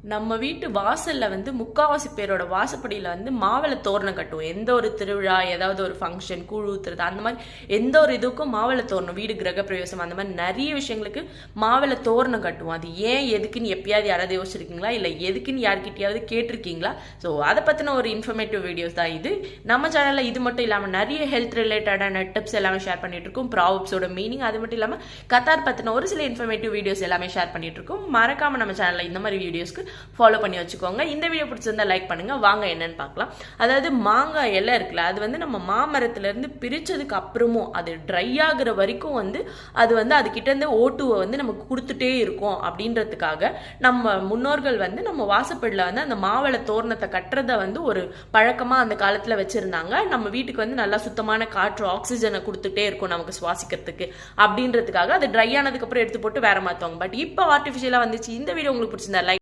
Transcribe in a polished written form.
நம்ம வீட்டு வாசல்ல வந்து முக்காவாசி பேரோட வாசப்படியில வந்து மாவிளை தோரணம் கட்டுவோம். எந்த ஒரு திருவிழா, ஏதாவது ஒரு ஃபங்க்ஷன், கூழ் ஊத்துறது, அந்த மாதிரி எந்த ஒரு இதுக்கும் மாவிளை தோரணம், வீடு கிரகப்பிரவேசம், அந்த மாதிரி நிறைய விஷயங்களுக்கு மாவிளை தோரணம் கட்டுவோம். அது ஏன் எதுக்குன்னு எப்பயாவது யாராவது யோசிச்சிருக்கீங்களா, இல்லை எதுக்குன்னு யார்கிட்டயாவது கேட்டிருக்கீங்களா? ஸோ அதை பற்றின ஒரு இன்ஃபர்மேட்டிவ் வீடியோஸ் தான் இது. நம்ம சேனலில் இது மட்டும் இல்லாமல் நிறைய ஹெல்த் ரிலேட்டடான டிப்ஸ் எல்லாமே ஷேர் பண்ணிட்டு இருக்கோம். ப்ராவப்ஸோட மீனிங், அது மட்டும் இல்லாமல் கத்தார் பற்றின ஒரு சில இன்ஃபர்மேட்டிவ் வீடியோஸ் எல்லாமே ஷேர் பண்ணிட்டு இருக்கோம். மறக்காம நம்ம சேனலில் இந்த மாதிரி வீடியோஸ்க்கு ஃபாலோ பண்ணி வச்சுக்கோங்க. இந்த வீடியோ பிடிச்சிருந்தா லைக் பண்ணுங்க. வாங்க என்னன்னு பார்க்கலாம். அதாவது மாங்காய் இலை இருக்குல்ல, அது வந்து நம்ம மாமரத்துல இருந்து பிரிச்சதுக்கு அப்புறமும் அது ட்ரை ஆகுற வரைக்கும் வந்து அது வந்து அதுகிட்ட இருந்து ஓட்டுவை வந்து நமக்கு கொடுத்துட்டே இருக்கும். அப்படின்றதுக்காக நம்ம முன்னோர்கள் வந்து நம்ம வாசப்படியில் வந்து அந்த மாவிளை தோரணத்தை கட்டுறதை வந்து ஒரு பழக்கமா அந்த காலத்துல வச்சிருந்தாங்க. நம்ம வீட்டுக்கு வந்து நல்லா சுத்தமான காற்று, ஆக்சிஜனை கொடுத்துட்டே இருக்கும் நமக்கு சுவாசிக்கிறதுக்கு. அப்படின்றதுக்காக அது ட்ரை ஆனதுக்கு அப்புறம் எடுத்து போட்டு வேற மாத்துவாங்க. பட் இப்போ ஆர்டிஃபிஷியலா வந்துச்சு. இந்த வீடியோ உங்களுக்கு பிடிச்சிருந்தா லைக்